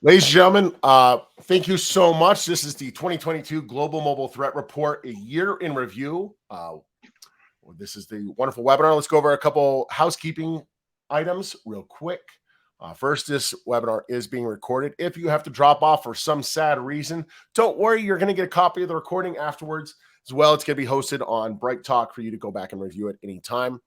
Ladies and gentlemen, thank you so much. This is the 2022 Global Mobile Threat Report, a year in review. This is the wonderful webinar. Let's go over a couple housekeeping items real quick. First, this webinar is being recorded. If you have to drop off for some sad reason, don't worry. You're going to get a copy of the recording afterwards as well. It's going to be hosted on Bright Talk for you to go back and review at any time.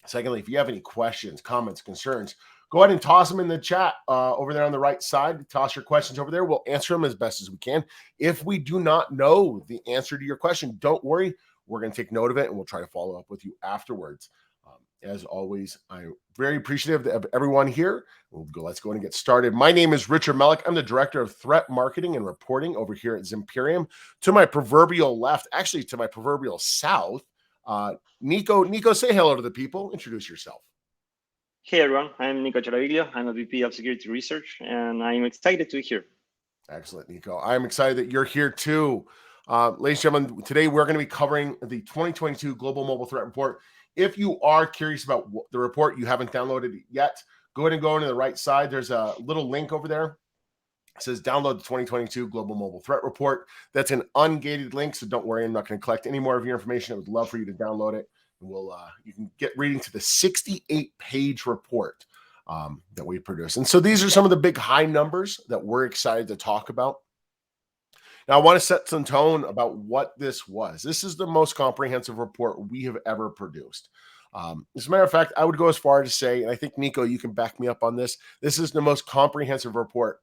Secondly, if you have any questions, comments, concerns, go ahead and toss them in the chat over there on the right side. Toss your questions over there. We'll answer them as best as we can. If we do not know the answer to your question, don't worry. We're going to take note of it, and we'll try to follow up with you afterwards. As always, I'm very appreciative of everyone here. Let's go and get started. My name is Richard Mellick. I'm the Director of Threat Marketing and Reporting over here at Zimperium. To my proverbial left, actually to my proverbial south, Nico, say hello to the people. Introduce yourself. Hey everyone, I'm Nico Charaviglio. I'm a VP of Security Research, and I'm excited to be here. Excellent, Nico. I'm excited that you're here too. Ladies and gentlemen, today we're going to be covering the 2022 Global Mobile Threat Report. If you are curious about the report, you haven't downloaded it yet, go ahead and go into the right side. There's a little link over there. It says download the 2022 Global Mobile Threat Report. That's an ungated link, so don't worry. I'm not going to collect any more of your information. I would love for you to download it. You can get reading to the 68-page report that we produce. And so these are some of the big high numbers that we're excited to talk about. Now, I want to set some tone about what this was. This is the most comprehensive report we have ever produced. As a matter of fact, I would go as far as to say, and I think, Nico, you can back me up on this, this is the most comprehensive report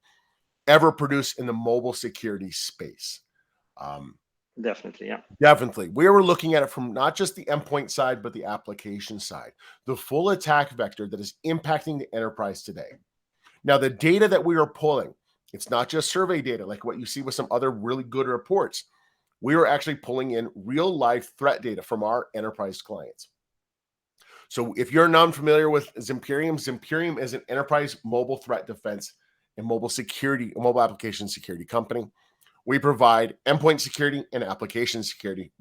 ever produced in the mobile security space. Definitely, yeah. Definitely. We were looking at it from not just the endpoint side, but the application side, the full attack vector that is impacting the enterprise today. Now, the data that we are pulling, it's not just survey data like what you see with some other really good reports. We are actually pulling in real life threat data from our enterprise clients. So if you're not familiar with Zimperium, Zimperium is an enterprise mobile threat defense and mobile application security company. We provide endpoint security and application security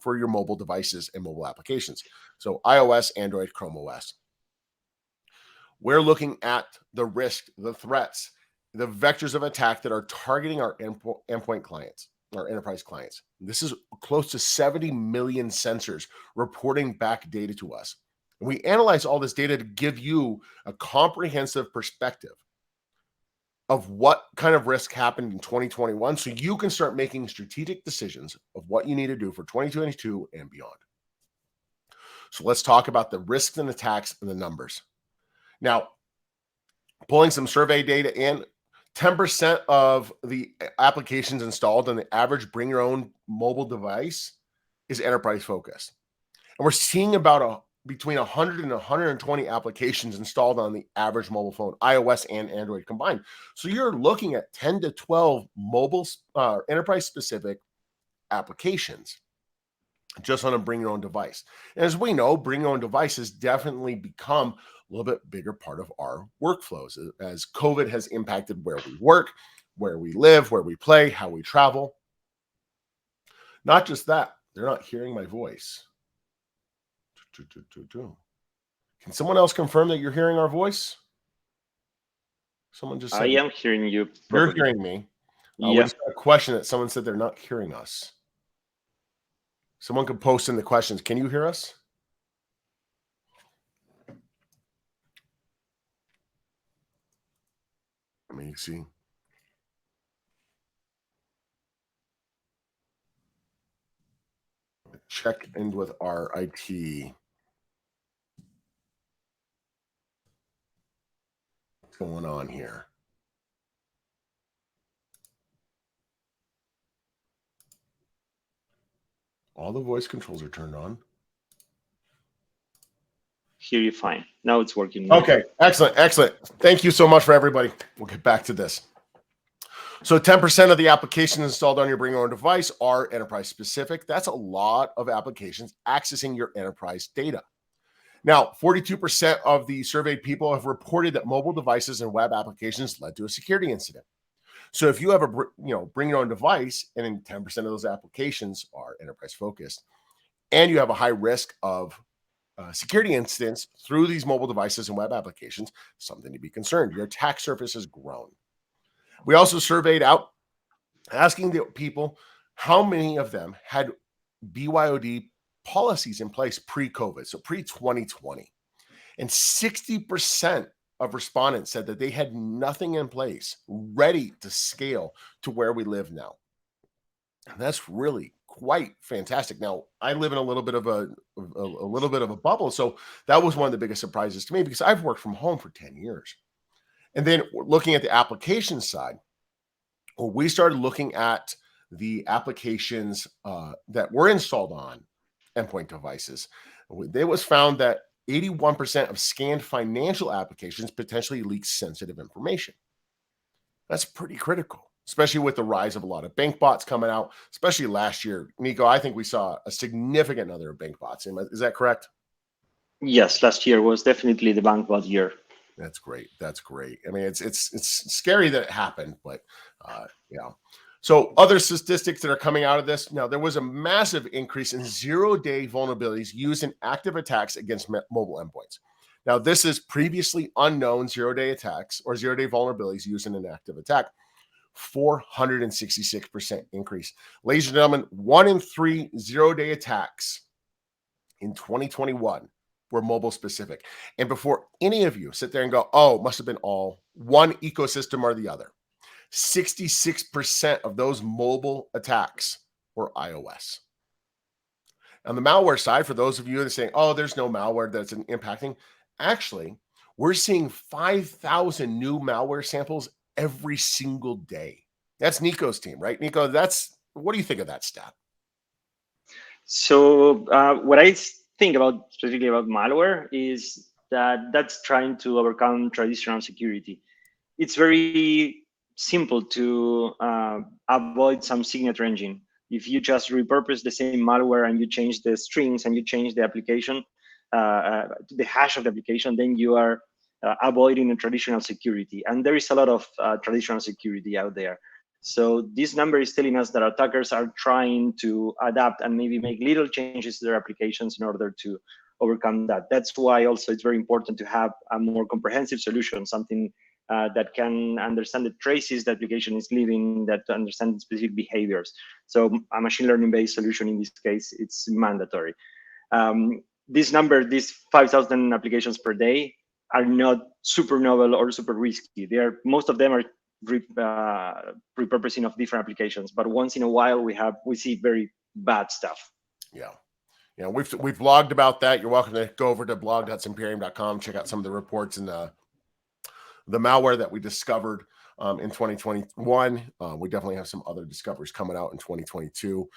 for your mobile devices and mobile applications. So iOS, Android, Chrome OS. We're looking at the risk, the threats, the vectors of attack that are targeting our endpoint clients, our enterprise clients. This is close to 70 million sensors reporting back data to us. And we analyze all this data to give you a comprehensive perspective of what kind of risk happened in 2021, so you can start making strategic decisions of what you need to do for 2022 and beyond. So let's talk about the risks and attacks and the numbers. Now, pulling some survey data in, 10% of the applications installed on the average bring your own mobile device is enterprise focused. And we're seeing about between 100 and 120 applications installed on the average mobile phone, iOS and Android combined. So you're looking at 10 to 12 mobile enterprise specific applications just on a bring your own device. And as we know, bring your own device has definitely become a little bit bigger part of our workflows as COVID has impacted where we work, where we live, where we play, how we travel. Not just that, they're not hearing my voice. Can someone else confirm that you're hearing our voice? Someone just said, I am hearing you you're properly. hearing me. Yeah. We just got a question that someone said they're not hearing us. Someone could post in the questions. Can you hear us? Let me see. Check in with our IT. What's going on here? All the voice controls are turned on. Hear you fine. Now it's working. Okay, excellent. Thank you so much for everybody. We'll get back to this. So 10% of the applications installed on your bring your own device are enterprise specific. That's a lot of applications accessing your enterprise data. Now, 42% of the surveyed people have reported that mobile devices and web applications led to a security incident. So if you have a bring your own device, and then 10% of those applications are enterprise focused, and you have a high risk of security incidents through these mobile devices and web applications, something to be concerned. Your attack surface has grown. We also surveyed out asking the people how many of them had BYOD policies in place pre-COVID, so pre-2020. And 60% of respondents said that they had nothing in place ready to scale to where we live now. And that's really quite fantastic. Now, I live in a little bit of a bubble, so that was one of the biggest surprises to me because I've worked from home for 10 years. And then looking at the application side, well, we started looking at the applications that were installed on endpoint devices. It was found that 81% of scanned financial applications potentially leak sensitive information. That's pretty critical, especially with the rise of a lot of bank bots coming out, especially last year. Nico, I think we saw a significant number of bank bots. Is that correct? Yes, last year was definitely the bank bot year. That's great. That's great. I mean, it's scary that it happened, but yeah. So other statistics that are coming out of this, now there was a massive increase in zero-day vulnerabilities used in active attacks against mobile endpoints. Now, this is previously unknown zero-day attacks or zero-day vulnerabilities used in an active attack. 466% increase. Ladies and gentlemen, 1 in 3 zero-day attacks in 2021 were mobile specific. And before any of you sit there and go, oh, must have been all one ecosystem or the other, 66% of those mobile attacks were iOS. On the malware side, for those of you that are saying, oh, there's no malware that's impacting, actually, we're seeing 5,000 new malware samples every single day. That's Nico's team, right? Nico, what do you think of that stat? So what I think about specifically about malware is that that's trying to overcome traditional security. It's very simple to avoid some signature engine. If you just repurpose the same malware and you change the strings and you change the application, the hash of the application, then you are avoiding a traditional security. And there is a lot of traditional security out there. So this number is telling us that attackers are trying to adapt and maybe make little changes to their applications in order to overcome that. That's why also it's very important to have a more comprehensive solution, something that can understand the traces the application is leaving, that understand specific behaviors. So a machine learning based solution in this case, it's mandatory. This number, these 5,000 applications per day, are not super novel or super risky. Most of them are repurposing of different applications, but once in a while we see very bad stuff. Yeah. We've blogged about that. You're welcome to go over to blog.simperium.com, check out some of the reports and the malware that we discovered in 2021. We definitely have some other discoveries coming out in 2022.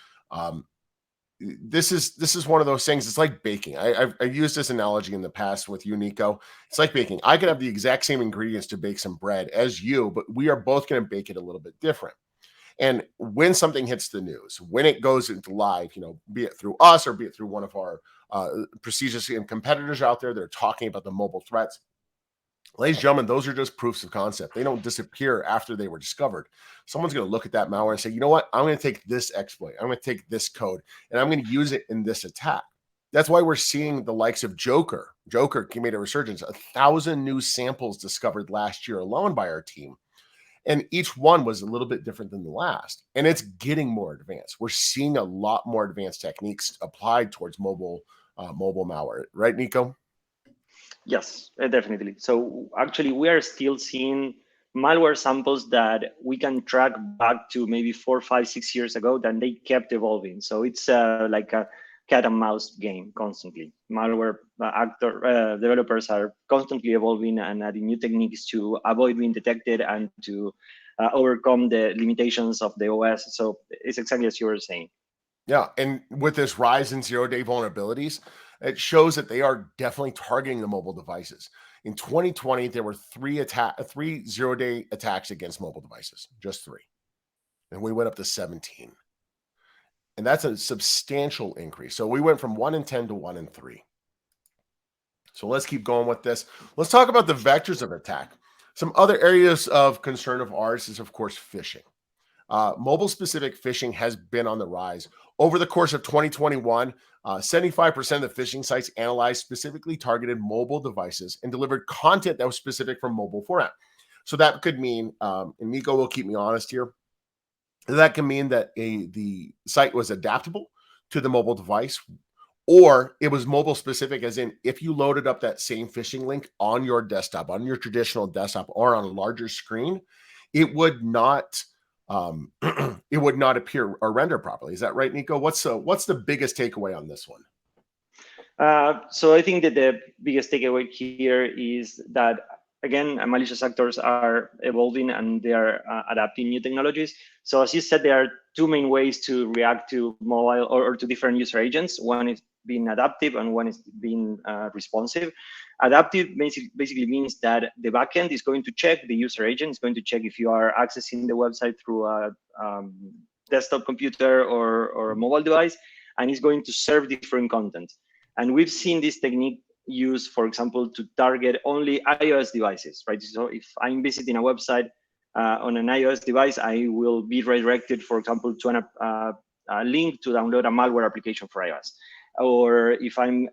This is one of those things. It's like baking. I've used this analogy in the past with you, Nico. It's like baking. I could have the exact same ingredients to bake some bread as you, but we are both going to bake it a little bit different. And when something hits the news, when it goes into live, be it through us or be it through one of our prestigious competitors out there that are talking about the mobile threats, ladies and gentlemen, those are just proofs of concept. They don't disappear after they were discovered. Someone's going to look at that malware and say, you know what? I'm going to take this exploit. I'm going to take this code and I'm going to use it in this attack. That's why we're seeing the likes of Joker. Joker made a resurgence. 1,000 new samples discovered last year alone by our team. And each one was a little bit different than the last. And it's getting more advanced. We're seeing a lot more advanced techniques applied towards mobile malware. Right, Nico? Yes, definitely. So actually, we are still seeing malware samples that we can track back to maybe 4, 5, 6 years ago, then they kept evolving. So it's like a cat and mouse game constantly. Malware developers are constantly evolving and adding new techniques to avoid being detected and to overcome the limitations of the OS. So it's exactly as you were saying. Yeah, and with this rise in zero-day vulnerabilities, it shows that they are definitely targeting the mobile devices. In 2020, there were three zero-day attacks against mobile devices, just 3. And we went up to 17. And that's a substantial increase. So we went from 1 in 10 to 1 in 3. So let's keep going with this. Let's talk about the vectors of attack. Some other areas of concern of ours is, of course, phishing. Mobile-specific phishing has been on the rise. Over the course of 2021, 75% of the phishing sites analyzed specifically targeted mobile devices and delivered content that was specific for mobile format. So that could mean, and Nico will keep me honest here, that can mean that the site was adaptable to the mobile device, or it was mobile specific, as in if you loaded up that same phishing link on your desktop, on your traditional desktop, or on a larger screen, it would not it would not appear or render properly. Is that right, Nico? What's the biggest takeaway on this one? So I think that the biggest takeaway here is that again, malicious actors are evolving and they are adapting new technologies. So as you said, there are two main ways to react to mobile or to different user agents. One is being adaptive and one is being responsive. Adaptive basically means that the backend is going to check the user agent, is going to check if you are accessing the website through a desktop computer or a mobile device, and is going to serve different content. And we've seen this technique used, for example, to target only iOS devices, right? So if I'm visiting a website on an iOS device, I will be redirected, for example, to a link to download a malware application for iOS. Or if and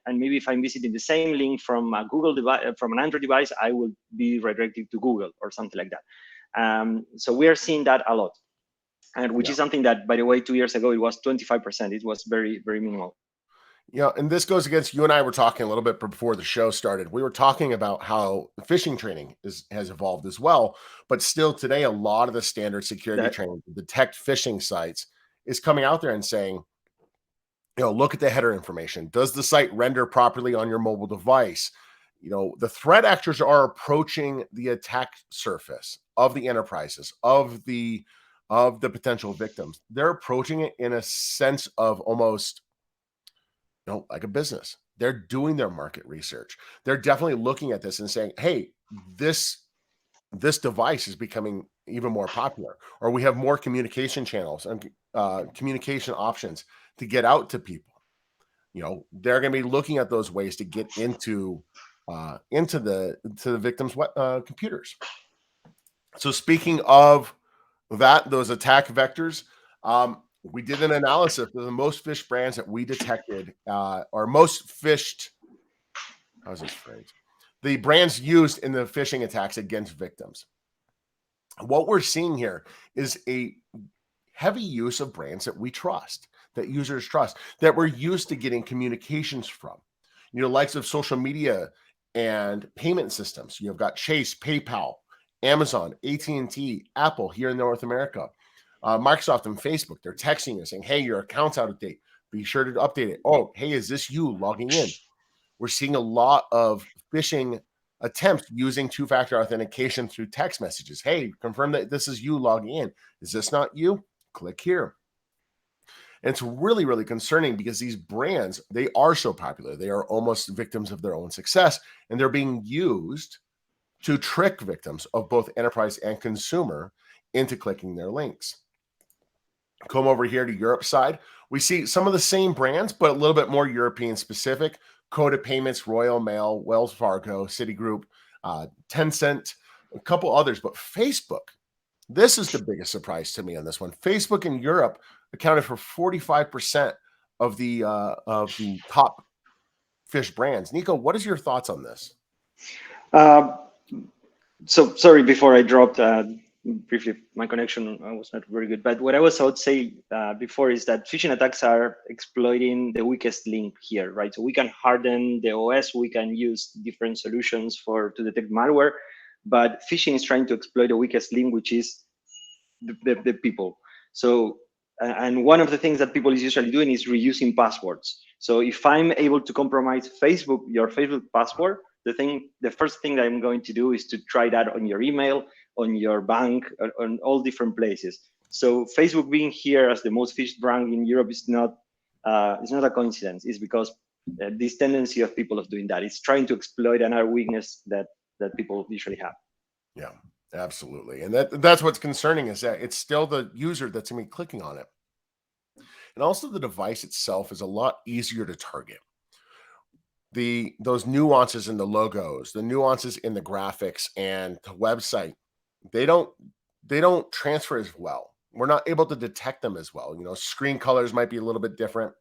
maybe if I'm visiting the same link from a Google device, from an Android device, I will be redirected to Google or something like that. So we are seeing that a lot, and which Yeah. is something that, by the way, 2 years ago it was 25%. It was very, very minimal. Yeah, and this goes against, you and I were talking a little bit before the show started. We were talking about how phishing training has evolved as well, but still today, a lot of the standard security That training to detect phishing sites is coming out there and saying, look at the header information. Does the site render properly on your mobile device? The threat actors are approaching the attack surface of the enterprises, of the potential victims. They're approaching it in a sense of almost, like a business. They're doing their market research. They're definitely looking at this and saying, hey, this device is becoming even more popular, or we have more communication channels and communication options to get out to people. They're going to be looking at those ways to get into the victims' computers. So speaking of those attack vectors, we did an analysis of the most phished brands that we detected, or most phished. How's this phrase? The brands used in the phishing attacks against victims. What we're seeing here is a heavy use of brands that we trust, that users trust, that we're used to getting communications from. Likes of social media and payment systems. You've got Chase, PayPal, Amazon, AT&T, Apple here in North America, Microsoft and Facebook. They're texting you saying, hey, your account's out of date. Be sure to update it. Oh, hey, is this you logging in? We're seeing a lot of phishing attempts using two-factor authentication through text messages. Hey, confirm that this is you logging in. Is this not you? Click here. And it's really, really concerning because these brands, they are so popular. They are almost victims of their own success, and they're being used to trick victims of both enterprise and consumer into clicking their links. Come over here to Europe side. We see some of the same brands, but a little bit more European specific. Coda Payments, Royal Mail, Wells Fargo, Citigroup, Tencent, a couple others. But Facebook, this is the biggest surprise to me on this one. Facebook in Europe accounted for 45% of the top fish brands. Nico, what is your thoughts on this? So sorry, before I dropped briefly, my connection was not very good. But what I was out say before is that phishing attacks are exploiting the weakest link here, right? So we can harden the OS, we can use different solutions to detect malware, but phishing is trying to exploit the weakest link, which is the people. So and one of the things that people is usually doing is reusing passwords. So if I'm able to compromise your Facebook password, the first thing that I'm going to do is to try that on your email, on your bank, on all different places. So Facebook being here as the most phished brand in Europe is not a coincidence. It's because this tendency of people of doing that is trying to exploit another weakness that people usually have. Yeah, absolutely. And that's what's concerning, is that it's still the user that's going to be clicking on it. And also the device itself is a lot easier to target. Those nuances in the logos, the nuances in the graphics and the website, they don't transfer as well. We're not able to detect them as well. Screen colors might be a little bit different.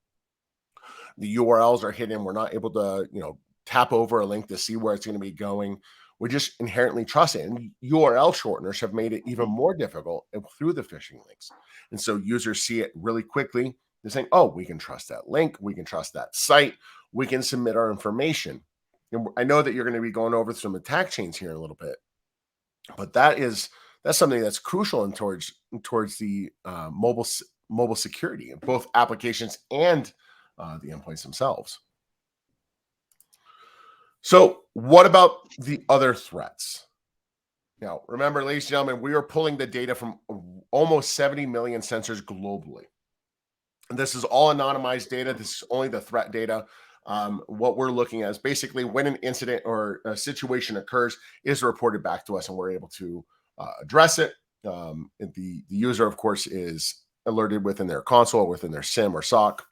The URLs are hidden. We're not able to, tap over a link to see where it's going to be going. We just inherently trust it. And URL shorteners have made it even more difficult through the phishing links. And so users see it really quickly. They're saying, oh, we can trust that link. We can trust that site. We can submit our information. And I know that you're going to be going over some attack chains here in a little bit, but that's something that's crucial in towards the mobile security of both applications and the endpoints themselves. So what about the other threats? Now, remember, ladies and gentlemen, we are pulling the data from almost 70 million sensors globally. And this is all anonymized data. This is only the threat data. What we're looking at is basically when an incident or a situation occurs, is reported back to us, and we're able to address it. The user, of course, is alerted within their console, within their SIM or SOC,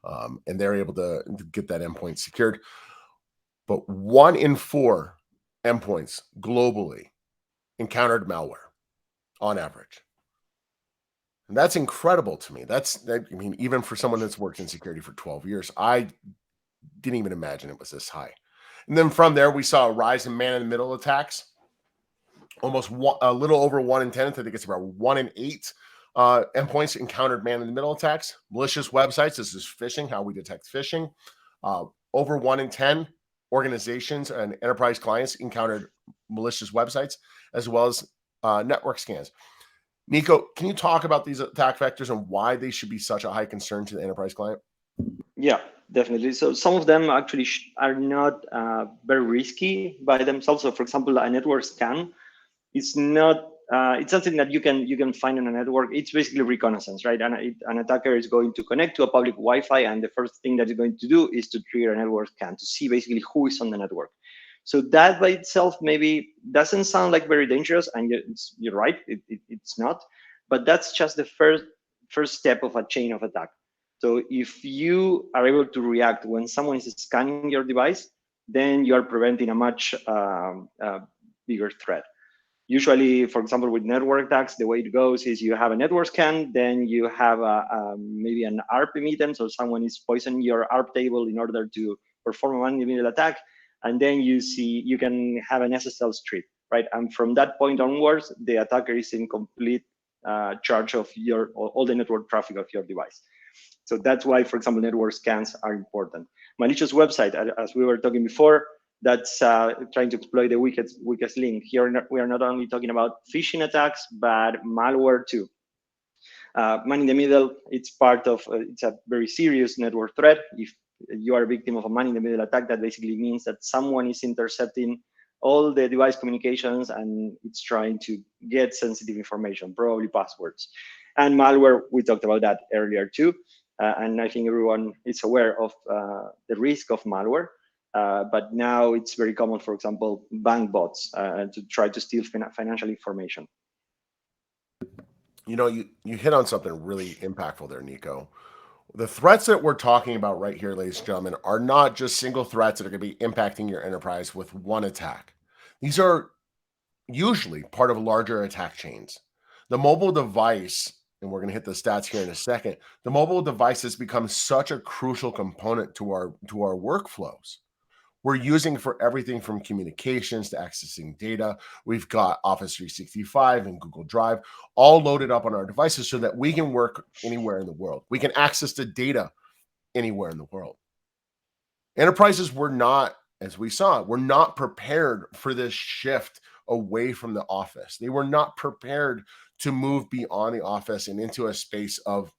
and they're able to get that endpoint secured. But 1 in 4 endpoints globally encountered malware on average. And that's incredible to me. I mean, even for someone that's worked in security for 12 years, I didn't even imagine it was this high. And then from there, we saw a rise in man-in-the-middle attacks. Almost a little over 1 in 10. I think it's about 1 in 8 endpoints encountered man-in-the-middle attacks. Malicious websites. This is phishing, how we detect phishing. Over 1 in 10 organizations and enterprise clients encountered malicious websites, as well as network scans. Nico, can you talk about these attack vectors and why they should be such a high concern to the enterprise client? Yeah, definitely. So some of them actually are not very risky by themselves. So for example, a network scan is not, it's something that you can find on a network. It's basically reconnaissance, right? And an attacker is going to connect to a public Wi-Fi, and the first thing that it's going to do is to trigger a network scan to see basically who is on the network. So that by itself maybe doesn't sound like very dangerous, and you're right, it's not. But that's just the first step of a chain of attack. So if you are able to react when someone is scanning your device, then you are preventing a much bigger threat. Usually, for example, with network attacks, the way it goes is you have a network scan, then you have maybe an ARP item, so someone is poisoning your ARP table in order to perform a man-in-the-middle attack, and then you can have an SSL strip, right? And from that point onwards, the attacker is in complete charge of all the network traffic of your device. So that's why, for example, network scans are important. Malicious website, as we were talking before, that's trying to exploit the weakest link. Here, we are not only talking about phishing attacks, but malware too. Man in the middle, it's it's a very serious network threat. If you are a victim of a man in the middle attack, that basically means that someone is intercepting all the device communications and it's trying to get sensitive information, probably passwords. And malware, we talked about that earlier too. And I think everyone is aware of the risk of malware. But now it's very common, for example, bank bots to try to steal financial information. You know, you hit on something really impactful there, Nico. The threats that we're talking about right here, ladies and gentlemen, are not just single threats that are going to be impacting your enterprise with one attack. These are usually part of larger attack chains. The mobile device, and we're going to hit the stats here in a second, the mobile device has become such a crucial component to our workflows. We're using for everything from communications to accessing data. We've got Office 365 and Google Drive all loaded up on our devices so that we can work anywhere in the world. We can access the data anywhere in the world. Enterprises were not, as we saw, were not prepared for this shift away from the office. They were not prepared to move beyond the office and into a space of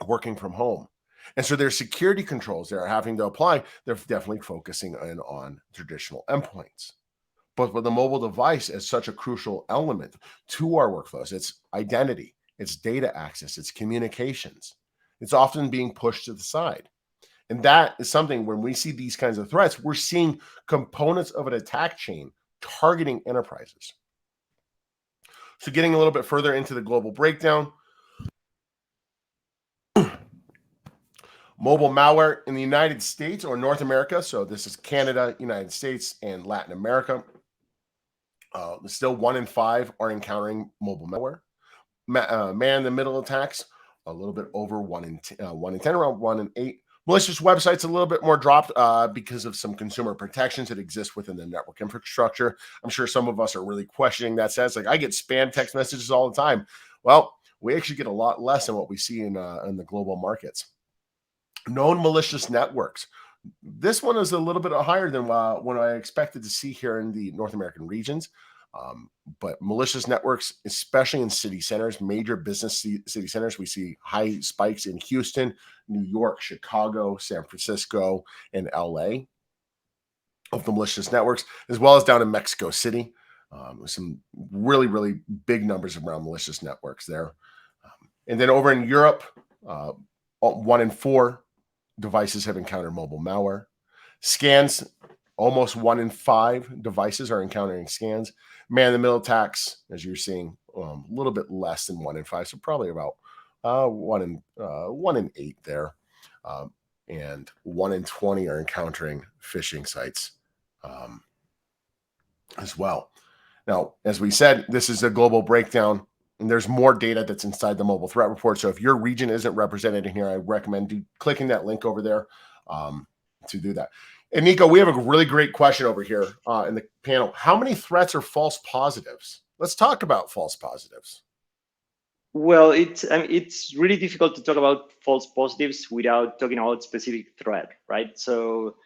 working from home. And so their security controls they're having to apply, they're definitely focusing in on traditional endpoints. But with the mobile device is such a crucial element to our workflows. It's identity, it's data access, it's communications. It's often being pushed to the side. And that is something when we see these kinds of threats, we're seeing components of an attack chain targeting enterprises. So getting a little bit further into the global breakdown, mobile malware in the United States or North America. So this is Canada, United States, and Latin America. Still 1 in 5 are encountering mobile malware. Man in the middle attacks, a little bit over 1 in 10, around 1 in 8. Malicious websites a little bit more dropped because of some consumer protections that exist within the network infrastructure. I'm sure some of us are really questioning that. Says like I get spam text messages all the time. Well, we actually get a lot less than what we see in the global markets. Known malicious networks. This one is a little bit higher than what I expected to see here in the North American regions. But malicious networks, especially in city centers, major business city centers, we see high spikes in Houston, New York, Chicago, San Francisco, and LA of the malicious networks, as well as down in Mexico City. Some really, really big numbers around malicious networks there. And then over in Europe, 1 in 4 devices have encountered mobile malware. Scans, almost 1 in 5 devices are encountering scans. Man-in-the-middle attacks, as you're seeing, a little bit less than 1 in 5, so probably about 1 in 8 there. And 1 in 20 are encountering phishing sites as well. Now, as we said, this is a global breakdown, and there's more data that's inside the mobile threat report. So if your region isn't represented in here, I recommend clicking that link over there to do that. And Nico, we have a really great question over here in the panel. How many threats are false positives? Let's talk about false positives. Well, it's really difficult to talk about false positives without talking about specific threat, right? So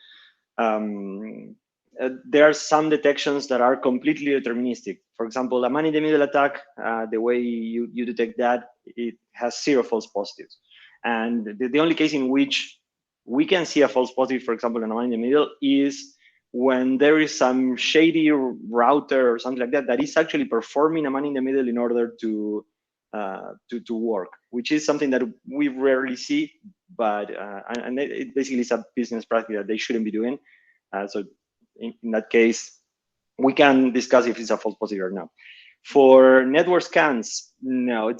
there are some detections that are completely deterministic. For example, a man-in-the-middle attack, the way you detect that, it has 0 false positives. And the only case in which we can see a false positive, for example, in a man-in-the-middle, is when there is some shady router or something like that that is actually performing a man-in-the-middle in order to work, which is something that we rarely see, but and it basically is a business practice that they shouldn't be doing. So in that case, we can discuss if it's a false positive or not. For network scans, no,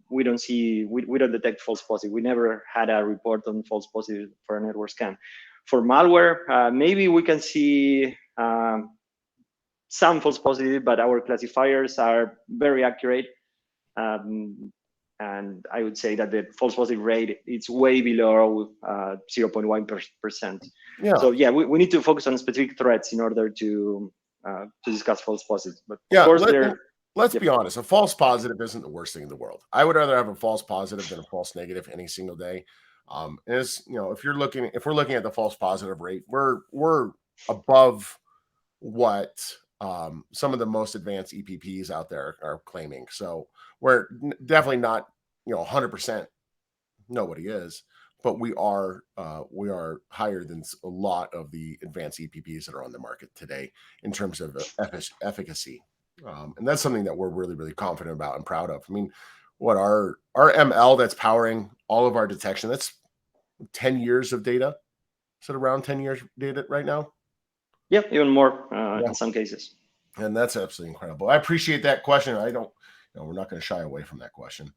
we don't detect false positive. We never had a report on false positive for a network scan. For malware, maybe we can see some false positive, but our classifiers are very accurate. And I would say that the false positive rate is way below 0.1%. Yeah. So yeah, we need to focus on specific threats in order to discuss false positives. But yeah, of course, let's be honest. A false positive isn't the worst thing in the world. I would rather have a false positive than a false negative any single day. And it's, if we're looking at the false positive rate, we're above what some of the most advanced EPPs out there are claiming. So we're definitely not 100%. Nobody is, but we are higher than a lot of the advanced EPPs that are on the market today in terms of efficacy, and that's something that we're really, really confident about and proud of. I mean, what our ML that's powering all of our detection, that's 10 years of data. Is it around 10 years data right now? Yeah, even more in some cases. And that's absolutely incredible. I appreciate that question. We're not going to shy away from that question.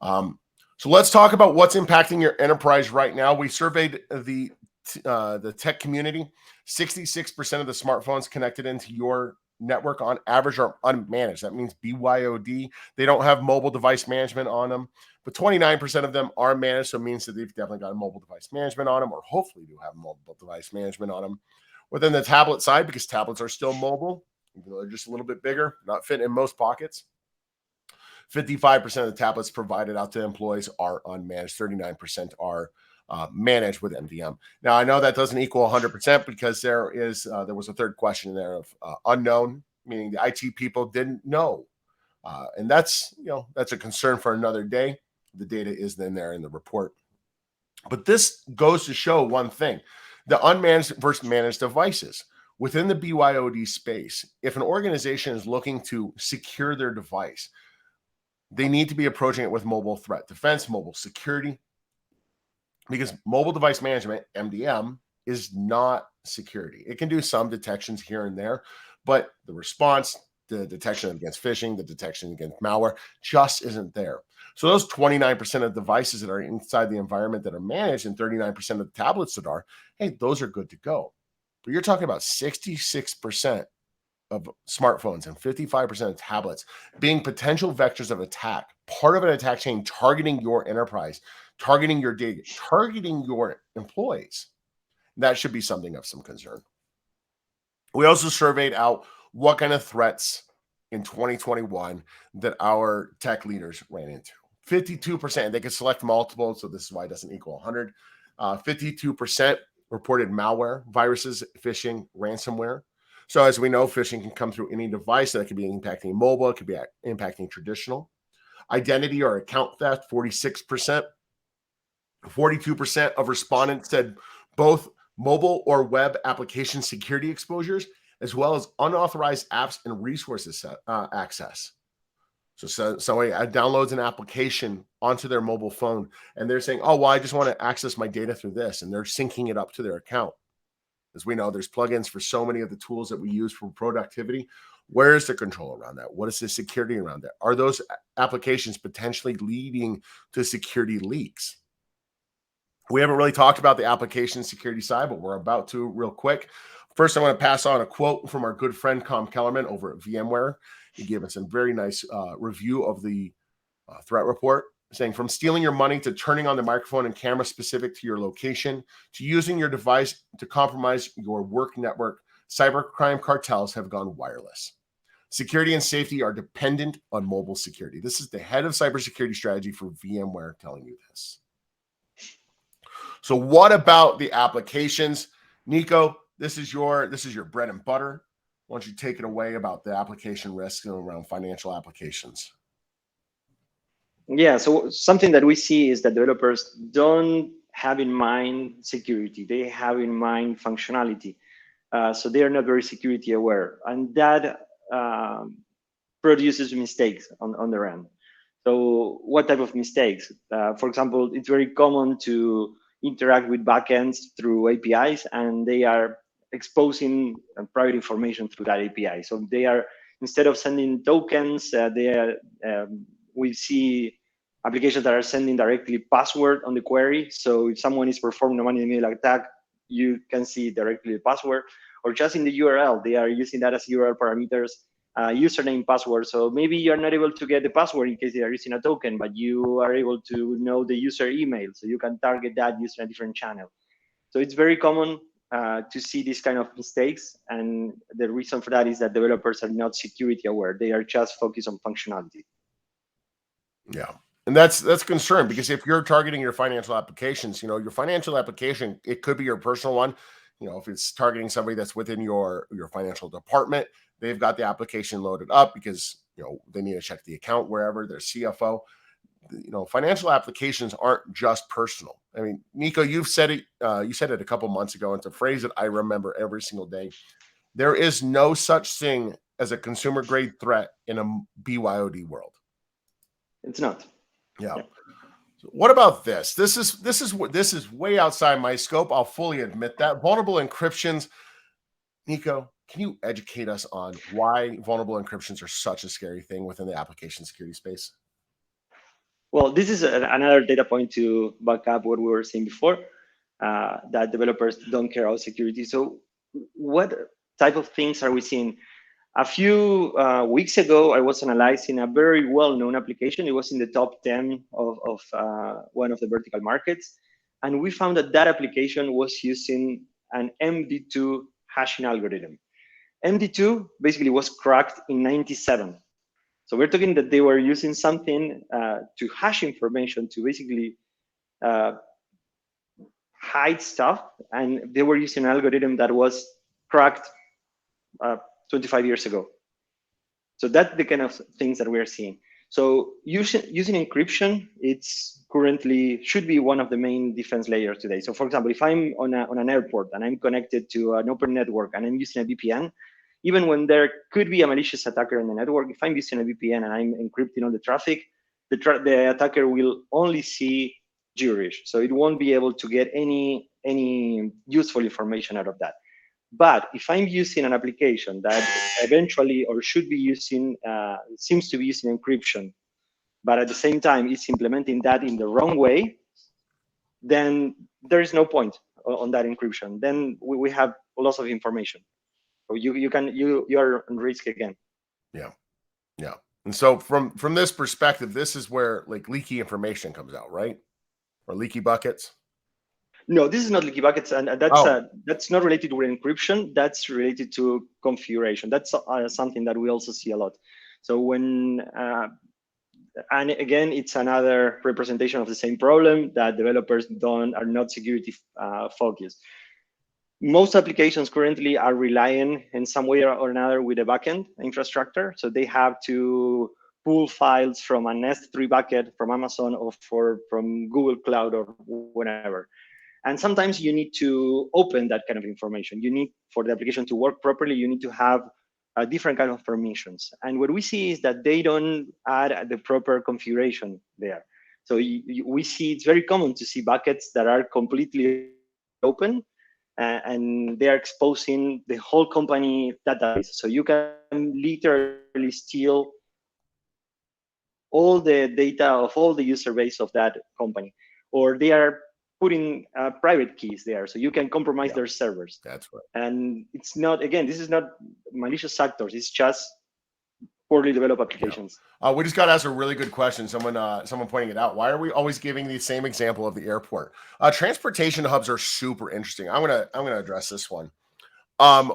So let's talk about what's impacting your enterprise right now. We surveyed the tech community. 66% of the smartphones connected into your network on average are unmanaged. That means BYOD. They don't have mobile device management on them, but 29% of them are managed. So it means that they've definitely got a mobile device management on them, or hopefully do have mobile device management on them. Within the tablet side, because tablets are still mobile, even though they're just a little bit bigger, not fit in most pockets. 55% of the tablets provided out to employees are unmanaged. 39% are managed with MDM. Now, I know that doesn't equal 100% because there was a third question there of unknown, meaning the IT people didn't know. And that's a concern for another day. The data is then there in the report. But this goes to show one thing: the unmanaged versus managed devices. Within the BYOD space, if an organization is looking to secure their device, they need to be approaching it with mobile threat defense, mobile security, because mobile device management, MDM, is not security. It can do some detections here and there, but the response, the detection against phishing, the detection against malware just isn't there. So those 29% of devices that are inside the environment that are managed and 39% of the tablets that are, hey, those are good to go. But you're talking about 66% of smartphones and 55% of tablets being potential vectors of attack, part of an attack chain targeting your enterprise targeting your data, targeting your employees. That should be something of some concern. We also surveyed out what kind of threats in 2021 that our tech leaders ran into. 52%, they could select multiple, so this is why it doesn't equal 100. 52% reported malware, viruses, phishing, ransomware. So as we know, phishing can come through any device, that could be impacting mobile, it could be impacting traditional. Identity or account theft, 46%. 42% of respondents said both mobile or web application security exposures, as well as unauthorized apps and resources access. So somebody downloads an application onto their mobile phone and they're saying, oh, well, I just want to access my data through this. And they're syncing it up to their account. As we know, there's plugins for so many of the tools that we use for productivity. Where is the control around that? What is the security around that? Are those applications potentially leading to security leaks? We haven't really talked about the application security side, but we're about to real quick. First, I want to pass on a quote from our good friend Com Kellerman over at VMware. He gave us a very nice review of the threat report, saying from stealing your money to turning on the microphone and camera specific to your location to using your device to compromise your work network, cybercrime cartels have gone wireless. Security and safety are dependent on mobile security. This is the head of cybersecurity strategy for VMware telling you this. So what about the applications? Nico, this is your bread and butter. Why don't you take it away about the application risk around financial applications? Yeah, so something that we see is that developers don't have in mind security. They have in mind functionality. So they are not very security aware. And that produces mistakes on their end. So what type of mistakes? For example, it's very common to interact with backends through APIs, and they are exposing private information through that API. So they are, instead of sending tokens, we see applications that are sending directly password on the query. So if someone is performing a man-in-the-middle attack, you can see directly the password, or just in the URL, they are using that as URL parameters, username, password. So maybe you're not able to get the password in case they are using a token, but you are able to know the user email, so you can target that using a different channel. So it's very common to see these kind of mistakes, and the reason for that is that developers are not security aware. They are just focused on functionality. Yeah. And that's a concern, because if you're targeting your financial applications, your financial application, it could be your personal one. If it's targeting somebody that's within your financial department, they've got the application loaded up because, they need to check the account wherever their CFO. Financial applications aren't just personal. I mean, Nico, you've said it. You said it a couple months ago. It's a phrase that I remember every single day. There is no such thing as a consumer grade threat in a BYOD world. It's not. Yeah. So what about this? This is way outside my scope. I'll fully admit that. Vulnerable encryptions. Nico, can you educate us on why vulnerable encryptions are such a scary thing within the application security space? Well, this is another data point to back up what we were saying before, that developers don't care about security. So what type of things are we seeing? A few weeks ago, I was analyzing a very well-known application. It was in the top 10 of one of the vertical markets. And we found that that application was using an MD2 hashing algorithm. MD2 basically was cracked in 97. So we're talking that they were using something to hash information to basically hide stuff. And they were using an algorithm that was cracked 25 years ago. So that's the kind of things that we're seeing. So using encryption, it's currently should be one of the main defense layers today. So for example, if I'm on an airport and I'm connected to an open network and I'm using a VPN, even when there could be a malicious attacker in the network, if I'm using a VPN and I'm encrypting all the traffic, the attacker will only see gibberish. So it won't be able to get any useful information out of that. But if I'm using an application that eventually or should be using, seems to be using encryption, but at the same time it's implementing that in the wrong way, then there is no point on that encryption. Then we have loss of information. So you're on risk again. Yeah. And so from this perspective, this is where like leaky information comes out, right? or leaky buckets? No, this is not leaky buckets, and Oh, that's not related to encryption. That's related to configuration. That's something that we also see a lot. So when and again, it's another representation of the same problem that developers don't are not security focused. Most applications currently are relying in some way or another with a backend infrastructure. So they have to pull files from an S3 bucket from Amazon or from Google Cloud or whatever. And sometimes you need to open that kind of information. You need, for the application to work properly, you need to have a different kind of permissions. And what we see is that they don't add the proper configuration there. So we see it's very common to see buckets that are completely open, and they are exposing the whole company database. So you can literally steal all the data of all the user base of that company, or they are putting private keys there, so you can compromise their yeah, servers. that's right. And it's not, again, this is not malicious actors. It's just poorly developed Yeah. applications. We just got asked a really good question. Someone pointing it out. Why are we always giving the same example of the airport? Transportation hubs are super interesting. I'm gonna address this one.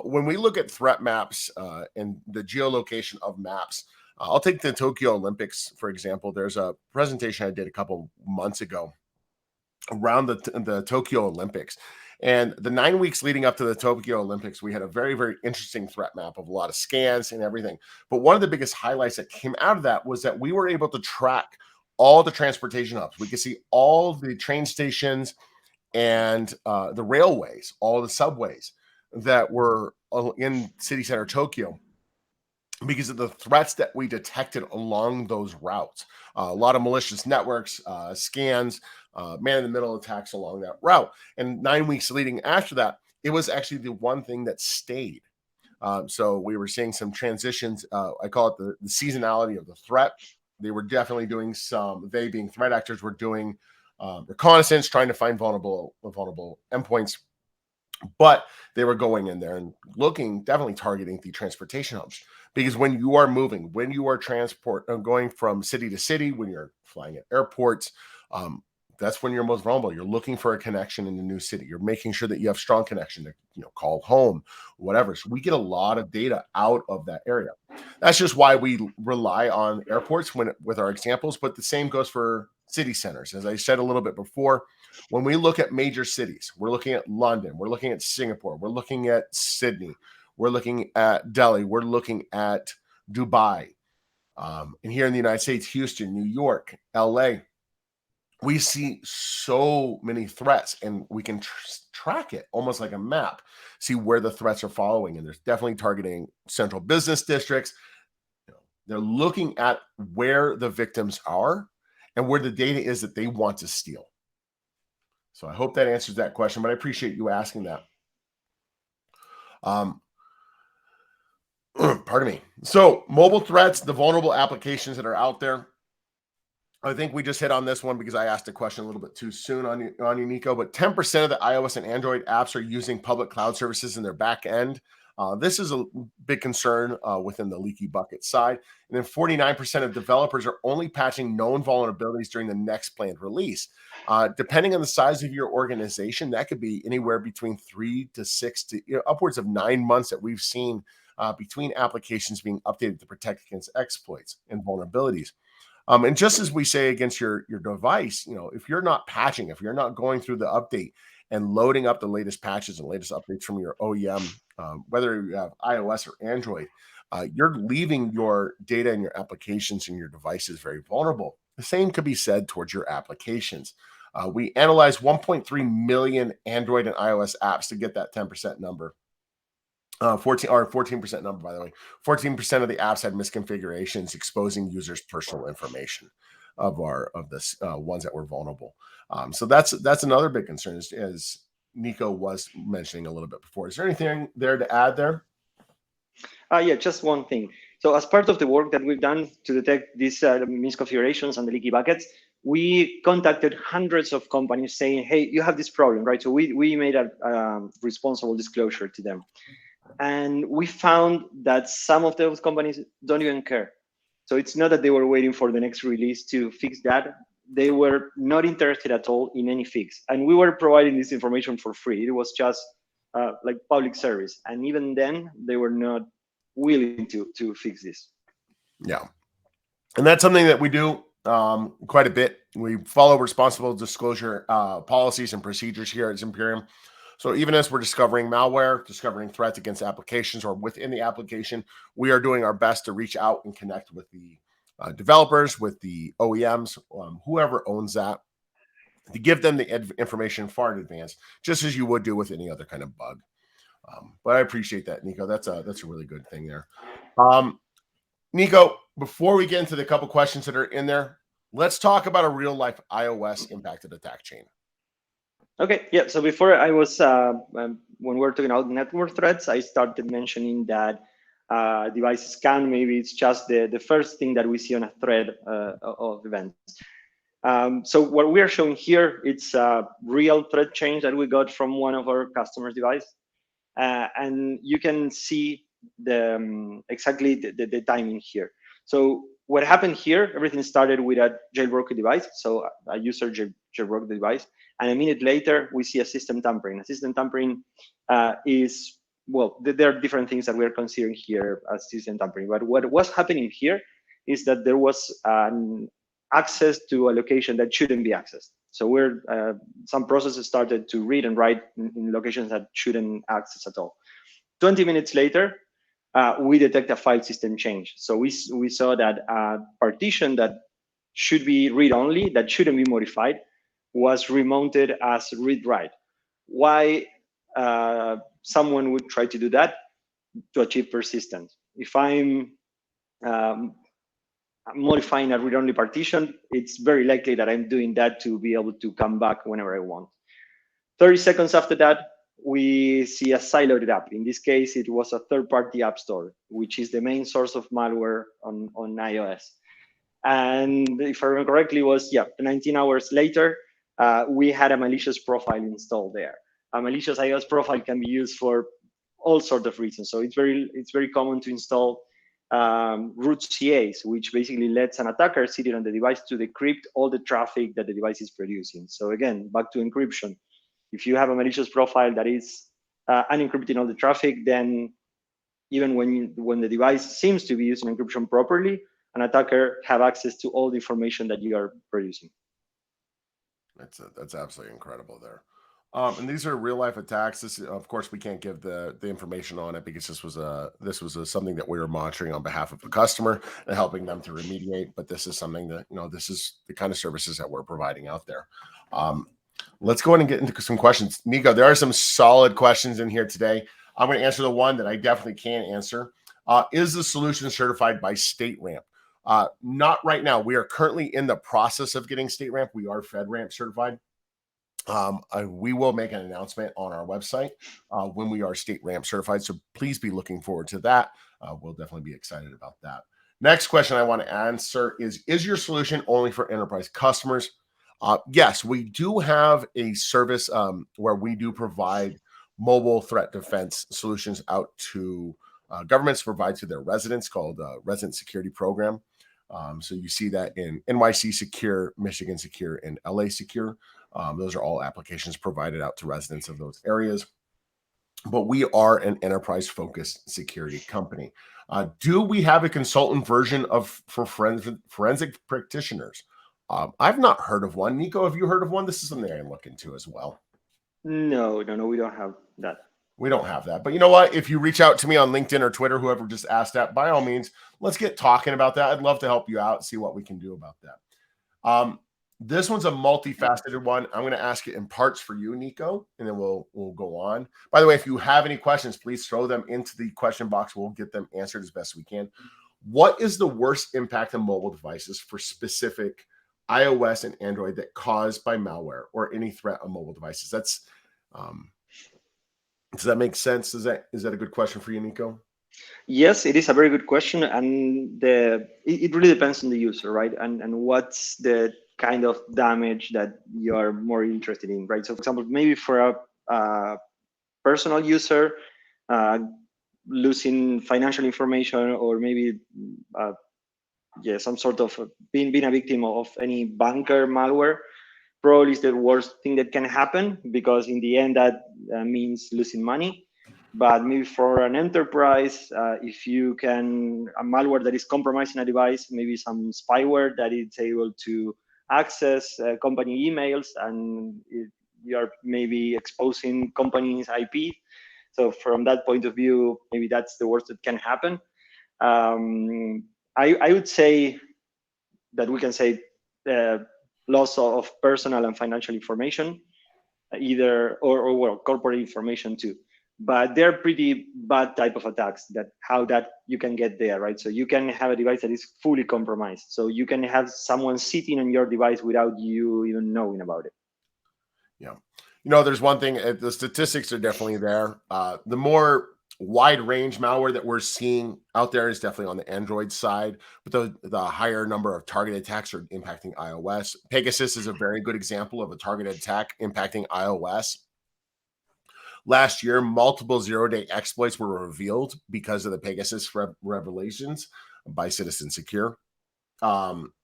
When we look at threat maps and the geolocation of maps, I'll take the Tokyo Olympics for example. There's a presentation I did a couple months ago around the Tokyo Olympics. And the 9 weeks leading up to the Tokyo Olympics, we had a very, very interesting threat map of a lot of scans and everything. But one of the biggest highlights that came out of that was that we were able to track all the transportation hubs. We could see all the train stations and the railways, all the subways that were in city center Tokyo because of the threats that we detected along those routes. A lot of malicious networks, scans, man in the middle attacks along that route. And 9 weeks leading after that, it was actually the one thing that stayed. So we were seeing some transitions. I call it the seasonality of the threat. They were definitely doing they being threat actors were doing reconnaissance, trying to find vulnerable endpoints, but they were going in there and looking, definitely targeting the transportation hubs. Because when you are moving, when you are going from city to city, when you're flying at airports, um, that's when you're most vulnerable. You're looking for a connection in the new city. You're making sure that you have strong connection to, call home, whatever. So we get a lot of data out of that area. That's just why we rely on airports with our examples. But the same goes for city centers. As I said a little bit before, when we look at major cities, we're looking at London, we're looking at Singapore, we're looking at Sydney, we're looking at Delhi, we're looking at Dubai, and here in the United States, Houston, New York, LA. We see so many threats, and we can track it almost like a map, see where the threats are following. And there's definitely targeting central business districts. They're looking at where the victims are and where the data is that they want to steal. So I hope that answers that question, but I appreciate you asking that. Pardon me. So mobile threats, the vulnerable applications that are out there. I think we just hit on this one because I asked a question a little bit too soon on you, Nico. But 10% of the iOS and Android apps are using public cloud services in their back end. This is a big concern within the leaky bucket side. And then 49% of developers are only patching known vulnerabilities during the next planned release. Depending on the size of your organization, that could be anywhere between 3 to 6 to upwards of 9 months that we've seen between applications being updated to protect against exploits and vulnerabilities. And just as we say against your device, if you're not patching, if you're not going through the update and loading up the latest patches and latest updates from your OEM, whether you have iOS or Android, you're leaving your data and your applications and your devices very vulnerable. The same could be said towards your applications. We analyzed 1.3 million Android and iOS apps to get that 10% number. 14% number, by the way. 14% of the apps had misconfigurations exposing users' personal information of the ones that were vulnerable. So that's another big concern, as Nico was mentioning a little bit before. Is there anything there to add there? Yeah, just one thing. So as part of the work that we've done to detect these misconfigurations and the leaky buckets, we contacted hundreds of companies saying, hey, you have this problem, right? So we made a responsible disclosure to them. And we found that some of those companies don't even care. So it's not that they were waiting for the next release to fix that. they were not interested at all in any fix, and we were providing this information for free. It was just like public service, and even then they were not willing to fix this. Yeah. And that's something that we do quite a bit. We follow responsible disclosure policies and procedures here at Zimperium. So even as we're discovering malware, discovering threats against applications or within the application, we are doing our best to reach out and connect with the developers, with the OEMs, whoever owns that, to give them the information far in advance, just as you would do with any other kind of bug. But I appreciate that, Nico. That's a really good thing there. Nico, before we get into the couple questions that are in there, let's talk about a real life iOS impacted attack chain. Okay, yeah. So before I was, when we're talking about network threats, I started mentioning that device scan, maybe it's just the first thing that we see on a thread of events. So what we are showing here, it's a real thread change that we got from one of our customers' device. And you can see exactly the timing here. So what happened here, everything started with a jailbroken device. So a user jailbroke the device. And a minute later, we see a system tampering. A system tampering is, well, there are different things that we're considering here as system tampering. But what was happening here is that there was an access to a location that shouldn't be accessed. So some processes started to read and write in locations that shouldn't access at all. 20 minutes later, we detect a file system change. So we saw that a partition that should be read-only, that shouldn't be modified, was remounted as read-write. Why someone would try to do that? To achieve persistence. If I'm modifying a read-only partition, it's very likely that I'm doing that to be able to come back whenever I want. 30 seconds after that, we see a siloed app. In this case, it was a third-party app store, which is the main source of malware on iOS. And if I remember correctly, it was 19 hours later, we had a malicious profile installed there. A malicious iOS profile can be used for all sorts of reasons. So it's very common to install root CAs, which basically lets an attacker sitting on the device to decrypt all the traffic that the device is producing. So again, back to encryption. If you have a malicious profile that is unencrypting all the traffic, then even when the device seems to be using encryption properly, an attacker have access to all the information that you are producing. That's absolutely incredible there. And these are real life attacks. This, of course, we can't give the information on it because this was something that we were monitoring on behalf of a customer and helping them to remediate. But this is something that this is the kind of services that we're providing out there. Let's go ahead and get into some questions. Nico, there are some solid questions in here today. I'm going to answer the one that I definitely can answer. Is the solution certified by StateRAMP? Not right now. We are currently in the process of getting StateRAMP. We are FedRAMP certified. We will make an announcement on our website when we are StateRAMP certified. So please be looking forward to that. We'll definitely be excited about that. Next question I want to answer is your solution only for enterprise customers? Yes, we do have a service where we do provide mobile threat defense solutions out to governments to provide to their residents, called Resident Security Program. So you see that in NYC Secure, Michigan Secure, and LA Secure. Those are all applications provided out to residents of those areas. But we are an enterprise-focused security company. Do we have a consultant version for forensic practitioners? I've not heard of one. Nico, have you heard of one? This is something I can look into as well. No, we don't have that. We don't have that. But you know what? If you reach out to me on LinkedIn or Twitter, whoever just asked that, by all means, let's get talking about that. I'd love to help you out, see what we can do about that. This one's a multifaceted one. I'm going to ask it in parts for you, Nico, and then we'll go on. By the way, if you have any questions, please throw them into the question box. We'll get them answered as best we can. What is the worst impact on mobile devices for specific iOS and Android that caused by malware or any threat on mobile devices? That's does that make sense? Is that a good question for you, Nico? Yes, it is a very good question, and it really depends on the user, right? And what's the kind of damage that you are more interested in, right? So, for example, maybe for a personal user, losing financial information, or maybe yeah, some sort of being a victim of any banker malware probably is the worst thing that can happen, because in the end that means losing money. But maybe for an enterprise, if you can, a malware that is compromising a device, maybe some spyware that is able to access company emails, and you are maybe exposing company's IP. So from that point of view, maybe that's the worst that can happen. um, I would say that we can say uh, loss of personal and financial information, either or well, corporate information too. But they're pretty bad type of attacks. That how that you can get there, right? So you can have a device that is fully compromised. So you can have someone sitting on your device without you even knowing about it. Yeah. There's one thing, the statistics are definitely there. The more wide range malware that we're seeing out there is definitely on the Android side, but the higher number of target attacks are impacting iOS. Pegasus is a very good example of a targeted attack impacting iOS. Last year, multiple zero-day exploits were revealed because of the Pegasus revelations by Citizen Secure. Um,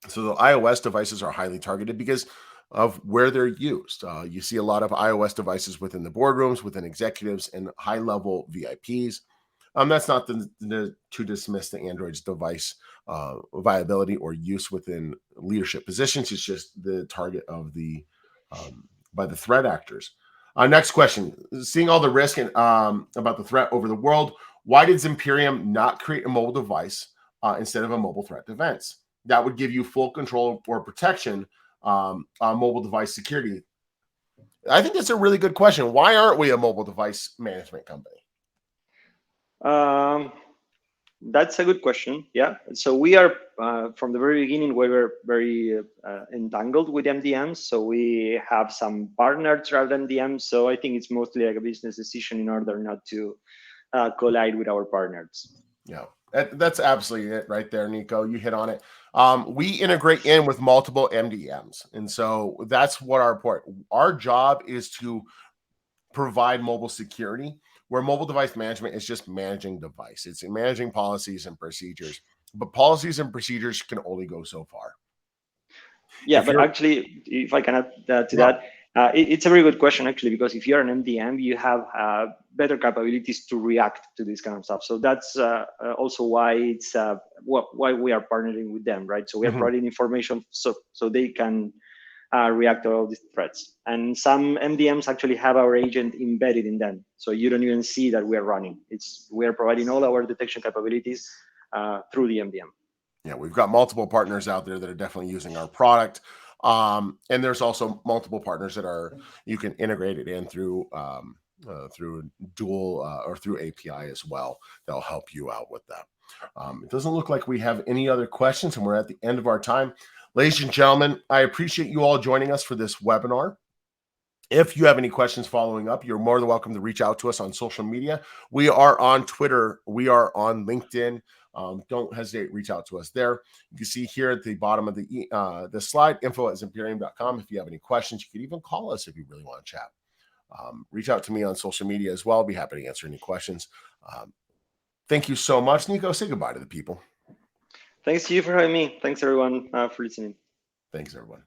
so the iOS devices are highly targeted because of where they're used. You see a lot of iOS devices within the boardrooms, within executives, and high-level VIPs. That's not to dismiss the Android's device viability or use within leadership positions. It's just the target of the by the threat actors. Next question: seeing all the risk and about the threat over the world, why did Zimperium not create a mobile device instead of a mobile threat defense? That would give you full control or protection on mobile device security. I think that's a really good question. Why aren't we a mobile device management company? Um, That's a good question. Yeah. So we are from the very beginning. We were very entangled with MDMs. So we have some partners rather than MDMs. So I think it's mostly like a business decision in order not to collide with our partners. Yeah, that's absolutely it right there, Nico. You hit on it. We integrate in with multiple MDMs, and so that's what our job is to provide mobile security, where mobile device management is just managing device. It's managing policies and procedures, but policies and procedures can only go so far. Yeah, If but you're actually, if I can add to Yeah. that, it's a very good question actually, because if you're an MDM, you have better capabilities to react to this kind of stuff. So that's also why it's why we are partnering with them, right? So we are Mhm. providing information so they can react to all these threats. And some MDMs actually have our agent embedded in them, so you don't even see that we are running. It's we are providing all our detection capabilities through the MDM. Yeah, we've got multiple partners out there that are definitely using our product. And there's also multiple partners that are you can integrate it in through dual or through API as well. That'll help you out with that. It doesn't look like we have any other questions, and we're at the end of our time. Ladies and gentlemen, I appreciate you all joining us for this webinar. If you have any questions following up, you're more than welcome to reach out to us on social media. We are on Twitter. We are on LinkedIn. Don't hesitate, reach out to us there. You can see here at the bottom of the slide, info@zimperium.com. If you have any questions, you can even call us if you really want to chat. Reach out to me on social media as well. I'll be happy to answer any questions. Thank you so much. Nico, say goodbye to the people. Thanks to you for having me. Thanks everyone for listening. Thanks, everyone.